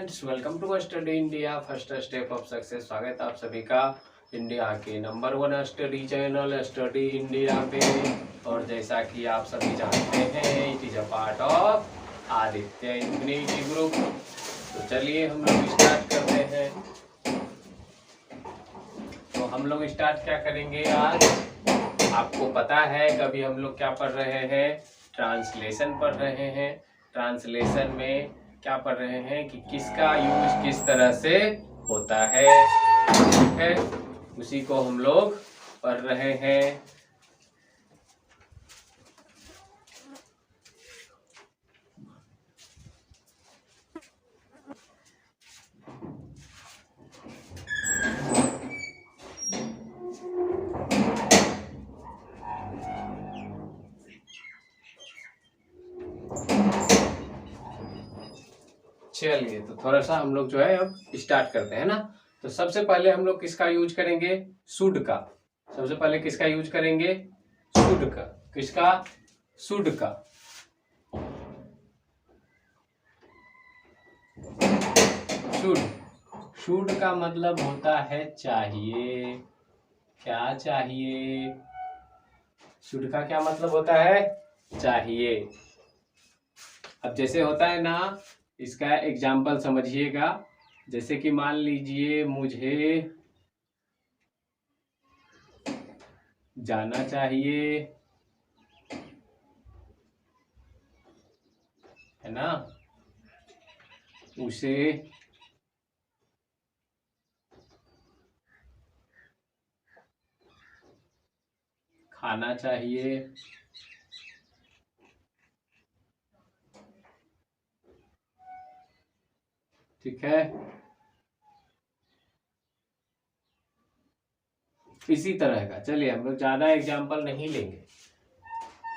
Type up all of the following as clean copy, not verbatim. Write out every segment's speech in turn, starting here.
Friends, welcome to study India first step of success. स्वागत है आप सभी का इंडिया के number 1 study channel study India पे। और जैसा कि आप सभी जानते हैं, it is a part of Aditya infinity group. तो चलिए हम लोग स्टार्ट करते हैं। तो हम लोग स्टार्ट क्या करेंगे आज, आपको पता है कभी हम लोग क्या पढ़ रहे हैं, ट्रांसलेशन पढ़ रहे हैं। ट्रांसलेशन में क्या पढ़ रहे हैं कि किसका यूज किस तरह से होता है, ठीक है, उसी को हम लोग पढ़ रहे हैं। चलिए तो थोड़ा सा हम लोग जो है अब स्टार्ट करते हैं ना। तो सबसे पहले हम लोग किसका यूज करेंगे, शुड का। सबसे पहले किसका यूज करेंगे, शुड का। किसका, शुड का। शुड, शुड का मतलब होता है चाहिए। क्या चाहिए, शुड का क्या मतलब होता है, चाहिए। अब जैसे होता है ना, इसका एग्जाम्पल समझिएगा। जैसे कि मान लीजिए मुझे जाना चाहिए, है ना, उसे खाना चाहिए, ठीक है। इसी तरह का, चलिए हम लोग ज्यादा एग्जाम्पल नहीं लेंगे,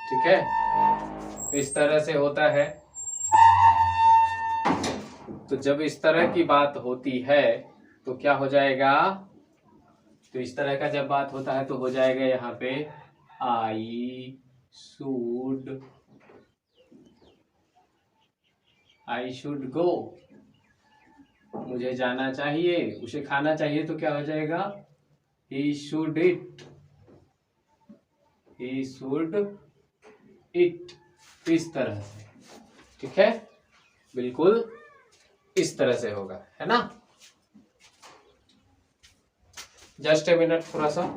ठीक है। इस तरह से होता है। तो जब इस तरह की बात होती है तो क्या हो जाएगा, तो इस तरह का जब बात होता है तो हो जाएगा यहाँ पे आई शुड गो। मुझे जाना चाहिए, उसे खाना चाहिए, तो क्या हो जाएगा, he should it. He should it. इस तरह से, ठीक है, बिल्कुल इस तरह से होगा, है ना। जस्ट ए मिनट, थोड़ा सा।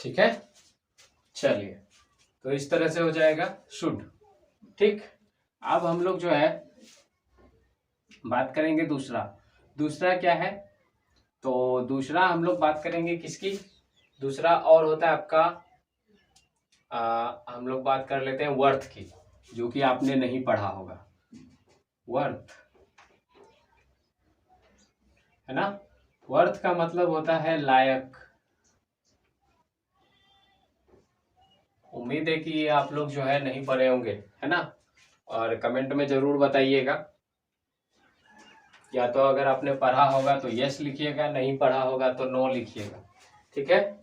ठीक है, चलिए तो इस तरह से हो जाएगा शुड, ठीक। अब हम लोग जो है बात करेंगे दूसरा। दूसरा क्या है, तो दूसरा हम लोग बात करेंगे किसकी, दूसरा और होता है आपका हम लोग बात कर लेते हैं वर्थ की, जो कि आपने नहीं पढ़ा होगा। वर्थ, है ना। वर्थ का मतलब होता है लायक। उम्मीद है कि आप लोग जो है नहीं पढ़े होंगे, है ना। और कमेंट में जरूर बताइएगा, या तो अगर आपने पढ़ा होगा तो यस लिखिएगा, नहीं पढ़ा होगा तो नो लिखिएगा, ठीक है।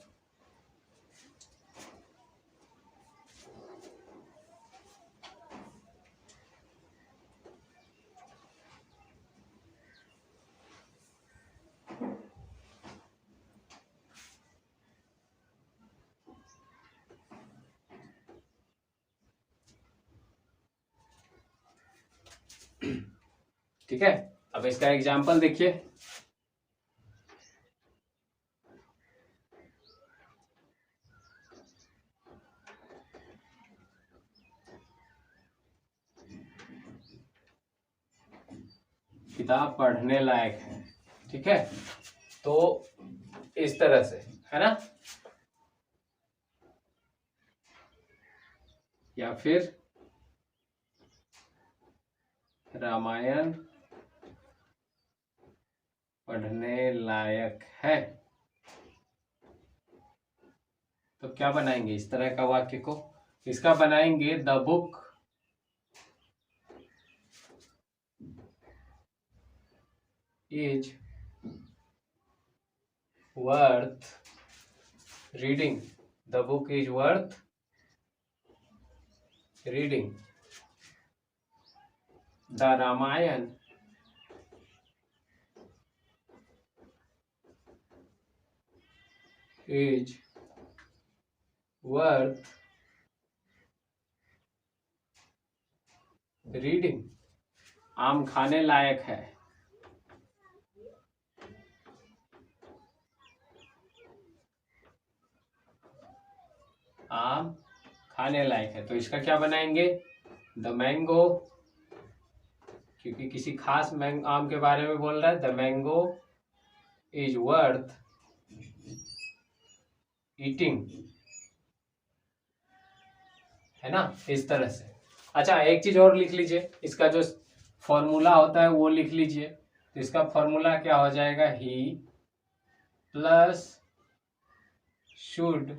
ठीक है, अब इसका एग्जाम्पल देखिए। किताब पढ़ने लायक है, ठीक है। तो इस तरह से, है ना। या फिर रामायण पढ़ने लायक है, तो क्या बनाएंगे इस तरह का वाक्य को? इसका बनाएंगे the book is worth reading. The book is worth reading. The Ramayana is worth reading. आम खाने लायक है। आम खाने लायक है, तो इसका क्या बनाएंगे? द मैंगो, क्योंकि किसी खास आम के बारे में बोल रहा है। The mango is worth eating, है ना, इस तरह से। अच्छा, एक चीज और लिख लीजिए, इसका जो फॉर्मूला होता है वो लिख लीजिए। तो इसका फॉर्मूला क्या हो जाएगा? ही प्लस शुड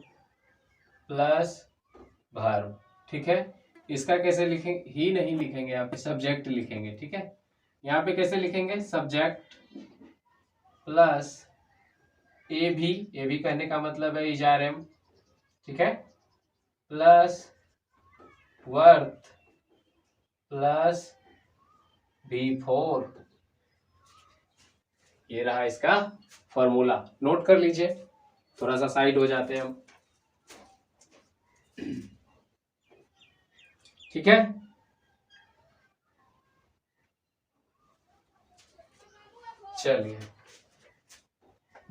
प्लस वर्ब। ठीक है, इसका कैसे लिखेंगे? ही नहीं लिखेंगे, यहाँ पे सब्जेक्ट लिखेंगे। ठीक है, यहाँ पे कैसे लिखेंगे? सब्जेक्ट प्लस ए भी कहने का मतलब है इजारम। ठीक है, प्लस वर्थ प्लस V4। ये रहा इसका फॉर्मूला, नोट कर लीजिए। थोड़ा सा साइड हो जाते हैं हम। ठीक है, चलिए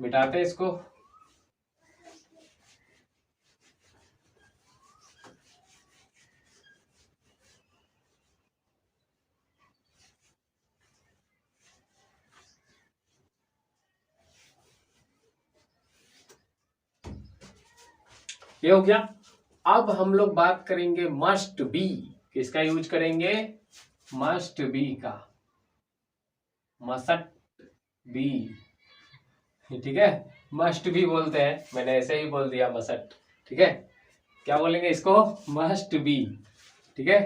मिटाते हैं इसको। ये हो गया। अब हम लोग बात करेंगे मस्ट बी। किसका यूज करेंगे? मस्ट बी का। मस्ट बी, ठीक है, मस्ट भी बोलते हैं, मैंने ऐसे ही बोल दिया मस्ट। ठीक है, क्या बोलेंगे इसको? Must be. ठीक है,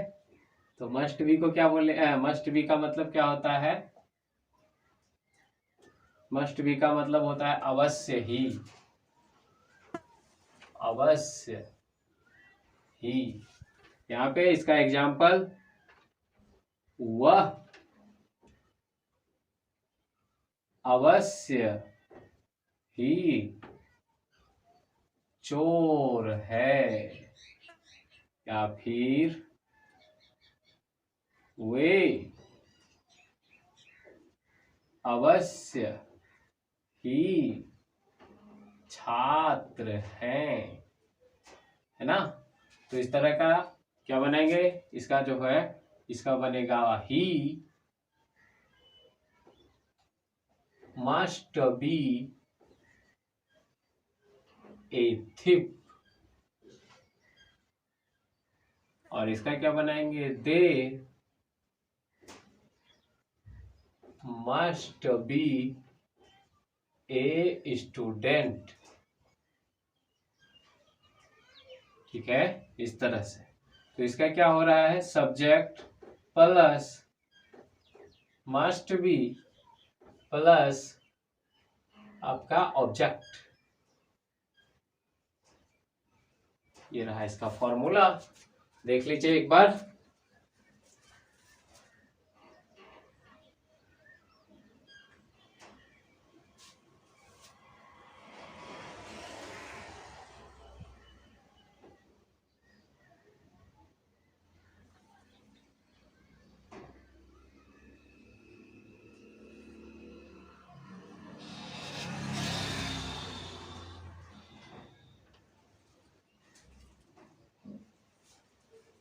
तो मस्ट बी को क्या बोले? मस्ट बी का मतलब क्या होता है? मस्ट बी का मतलब होता है अवश्य ही। अवश्य ही। यहाँ पे इसका एग्जाम्पल, वह अवश्य ही चोर है, या फिर वे अवश्य ही छात्र हैं, है ना। तो इस तरह का क्या बनाएंगे? इसका जो है, इसका बनेगा ही मस्ट बी ए थिप। और इसका क्या बनाएंगे? They must be a student. ठीक है, इस तरह से। तो इसका क्या हो रहा है? Subject plus must be plus आपका ऑब्जेक्ट। ये रहा इसका फॉर्मूला, देख लीजिए एक बार।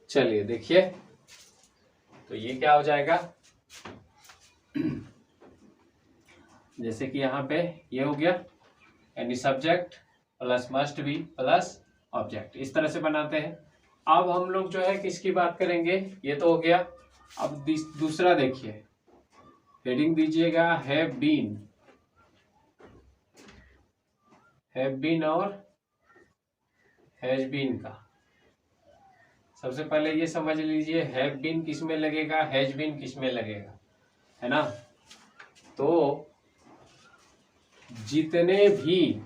चलिए देखिए, तो ये क्या हो जाएगा? जैसे कि यहाँ पे ये हो गया, यानी subject plus must be plus object, इस तरह से बनाते हैं। अब हम लोग जो है किसकी बात करेंगे? ये तो हो गया। अब दूसरा देखिए, हेडिंग दीजिएगा हैव बीन। हैव बीन और हैज बीन का। सबसे पहले ये समझ लीजिए हैव बीन किस में लगेगा, हैज बीन किस में लगेगा, है ना। तो जितने भी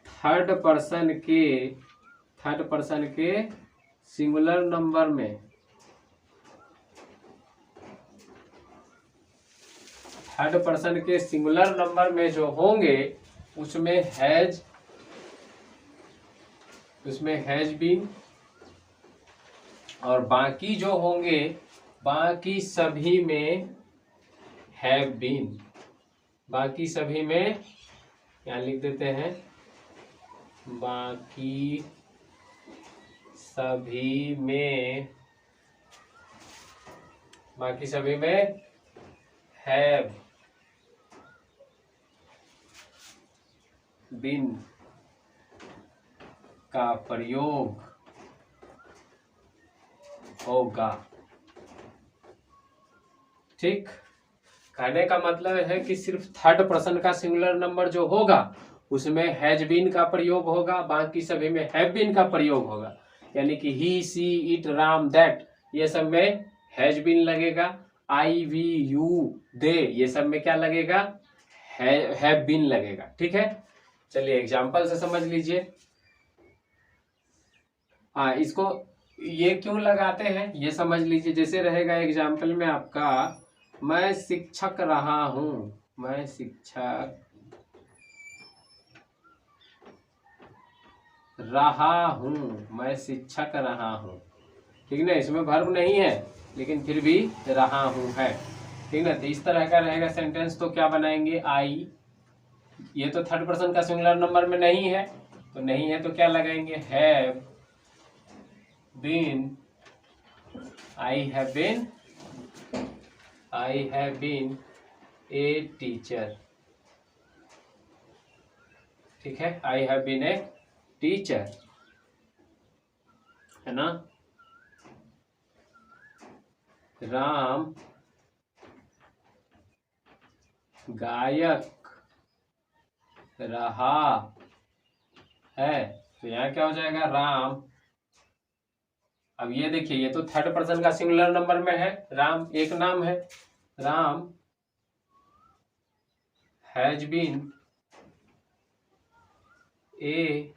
थर्ड पर्सन के सिंगुलर नंबर में जो होंगे उसमें हैज बीन, और बाकी जो होंगे बाकी सभी में हैव बीन। बाकी सभी में यहाँ लिख देते हैं, बाकी सभी में हैव बीन का प्रयोग होगा। ठीक, कहने का मतलब है कि सिर्फ थर्ड पर्सन का सिंगुलर नंबर जो होगा उसमें हैज बीन का प्रयोग होगा, बाकी सभी में हैव बीन का प्रयोग होगा। यानी कि ही, सी, इट, राम, दैट, ये सब में हैज बीन लगेगा। आई, वी, यू, दे, ये सब में क्या लगेगा, हैव बीन लगेगा। ठीक है, चलिए एग्जाम्पल से समझ लीजिए। हाँ, इसको ये क्यों लगाते हैं ये समझ लीजिए। जैसे रहेगा एग्जाम्पल में आपका, मैं शिक्षक रहा हूं, मैं शिक्षक रहा हूं, मैं शिक्षक रहा हूं। ठीक ना, इसमें वर्ब नहीं है लेकिन फिर भी रहा हूं है। ठीक ना, तो इस तरह का रहेगा सेंटेंस। तो क्या बनाएंगे, आई, ये तो थर्ड पर्सन का सिंगुलर नंबर में नहीं है, तो नहीं है तो क्या लगाएंगे, have been, I have been a teacher. ठीक है, I have been a teacher, है ना। राम गायक रहा है, तो यहाँ क्या हो जाएगा, राम। अब ये देखिए, ये तो थर्ड पर्सन का सिंगुलर नंबर में है, राम एक नाम है। Ram has been a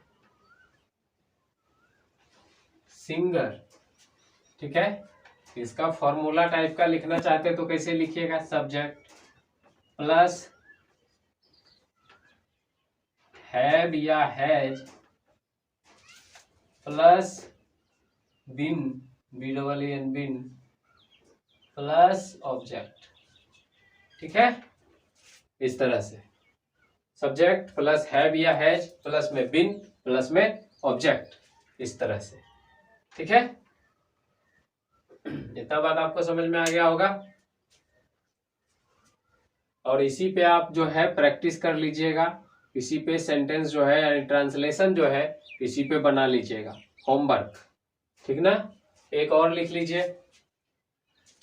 singer. ठीक है, इसका फॉर्मूला टाइप का लिखना चाहते तो कैसे लिखिएगा, सब्जेक्ट प्लस हैव या has plus been, BEEN been, plus object. ठीक है, इस तरह से सब्जेक्ट प्लस हैव या हैज प्लस में बिन प्लस में ऑब्जेक्ट, इस तरह से। ठीक है, इतना बात आपको समझ में आ गया होगा। और इसी पे आप जो है प्रैक्टिस कर लीजिएगा, इसी पे सेंटेंस जो है यानी ट्रांसलेशन जो है इसी पे बना लीजिएगा, होमवर्क। ठीक ना, एक और लिख लीजिए।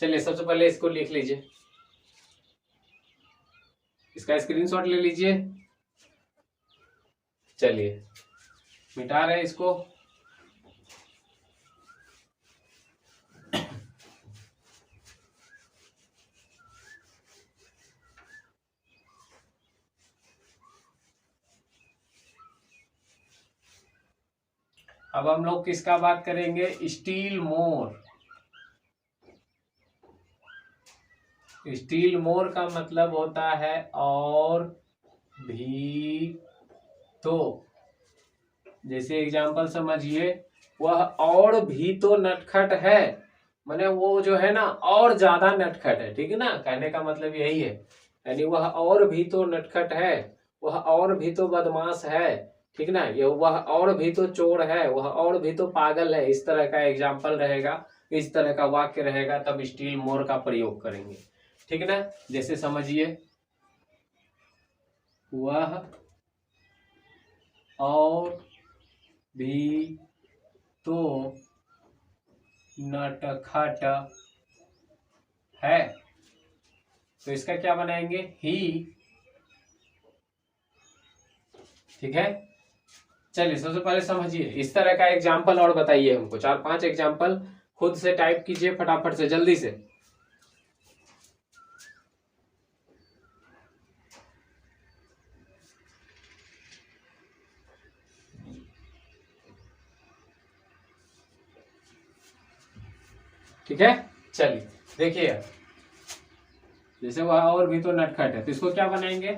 चलिए सबसे पहले इसको लिख लीजिए, इसका स्क्रीनशॉट ले लीजिए। चलिए मिटा रहे हैं इसको। अब हम लोग किसका बात करेंगे, स्टील मोर। स्टील मोर का मतलब होता है और भी तो। जैसे एग्जांपल समझिए, वह और भी तो नटखट है, माने वो जो है ना और ज्यादा नटखट है। ठीक है ना, कहने का मतलब यही है, यानी वह और भी तो नटखट है, वह और भी तो बदमाश है। ठीक ना, ये वह और भी तो चोर है, वह और भी तो पागल है। इस तरह का एग्जाम्पल रहेगा, इस तरह का वाक्य रहेगा, तब स्टील मोर का प्रयोग करेंगे। ठीक ना, जैसे समझिए, वह और भी तो नटखट है, तो इसका क्या बनाएंगे, ही। ठीक है, चलिए सबसे पहले समझिए, इस तरह का एग्जाम्पल और बताइए हमको, 4-5 एग्जाम्पल खुद से टाइप कीजिए फटाफट से, जल्दी से। ठीक है, चलिए देखिए, जैसे वह और भी तो नटखट है, तो इसको क्या बनाएंगे?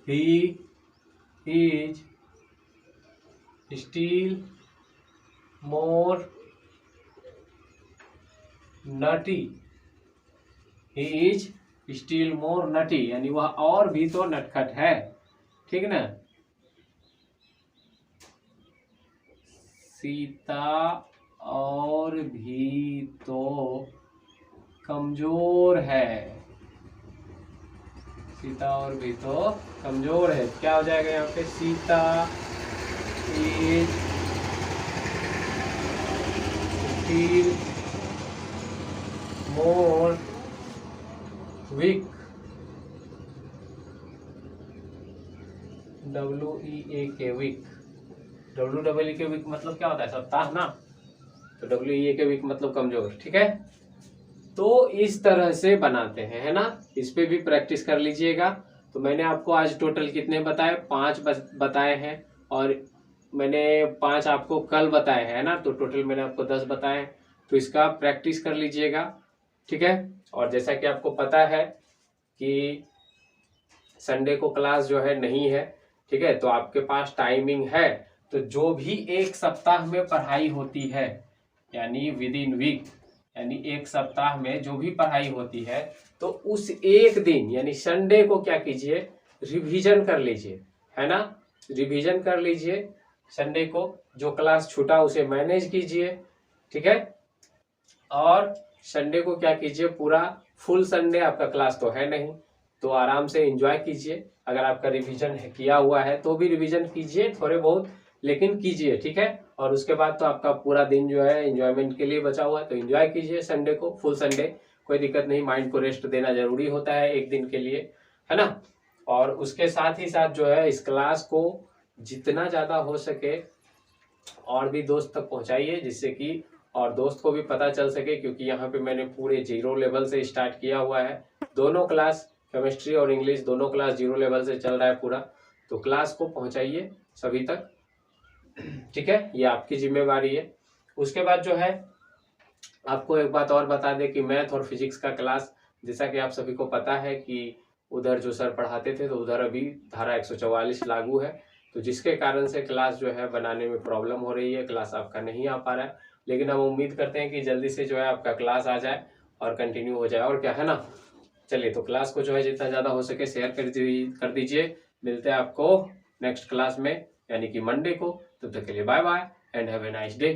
He is still more naughty, he is still more naughty, यानी वह और भी तो नटखट है, ठीक ना। सीता और भी तो कमजोर है, सीता और भी तो कमजोर है, क्या हो जाएगा यहाँ पे? Sita is still more weak, WEAK weak, WEAK weak मतलब क्या होता है? सप्ताह ना, तो WEAK वीक मतलब कमजोर, ठीक है। तो इस तरह से बनाते हैं, है ना, इस पे भी प्रैक्टिस कर लीजिएगा। तो मैंने आपको आज टोटल कितने बताए? 5 बताए हैं, और मैंने 5 आपको कल बताए हैं ना, तो टोटल मैंने आपको 10 बताए हैं। तो इसका प्रैक्टिस कर लीजिएगा, ठीक है। और जैसा कि आपको पता है कि संडे को क्लास जो है नहीं है, ठीक है, तो आपके पास टाइमिंग है, तो जो भी एक सप्ताह में पढ़ाई होती है, यानी विद इन वीक, यानी एक सप्ताह में जो भी पढ़ाई होती है, तो उस एक दिन यानी संडे को क्या कीजिए? रिवीजन कर लीजिए, है ना, रिवीजन कर लीजिए। संडे को जो क्लास छूटा उसे मैनेज कीजिए, ठीक है। और संडे को क्या कीजिए? पूरा फुल संडे आपका क्लास तो है नहीं, तो आराम से एंजॉय कीजिए। अगर आपका रिवीजन किया हुआ है तो भी रिवीजन कीजिए थोड़े बहुत, लेकिन कीजिए, ठीक है। और उसके बाद तो आपका पूरा दिन जो है एंजॉयमेंट के लिए बचा हुआ है, तो एंजॉय कीजिए संडे को, फुल संडे, कोई दिक्कत नहीं। माइंड को रेस्ट देना जरूरी होता है एक दिन के लिए, है ना। और उसके साथ ही साथ जो है इस क्लास को जितना ज्यादा हो सके और भी दोस्त तक पहुंचाइए, जिससे कि और दोस्त को भी पता चल सके, क्योंकि यहाँ पे मैंने पूरे 0 लेवल से स्टार्ट किया हुआ है। दोनों क्लास, केमिस्ट्री और इंग्लिश दोनों क्लास 0 लेवल से चल रहा है पूरा, तो क्लास को पहुंचाइए सभी तक, ठीक है, ये आपकी जिम्मेवारी है। उसके बाद जो है आपको एक बात और बता दें कि मैथ और फिजिक्स का क्लास, जैसा कि आप सभी को पता है कि उधर जो सर पढ़ाते थे, तो उधर अभी धारा 144 लागू है, तो जिसके कारण से क्लास जो है बनाने में प्रॉब्लम हो रही है, क्लास आपका नहीं आ पा रहा है। लेकिन हम उम्मीद करते हैं कि जल्दी से जो है आपका क्लास आ जाए और कंटिन्यू हो जाए, और क्या है ना। चलिए, तो क्लास को जो है जितना ज़्यादा हो सके शेयर कर दीजिए। मिलते हैं आपको नेक्स्ट क्लास में, यानी कि मंडे को। तब तक के लिए bye bye and have a nice day.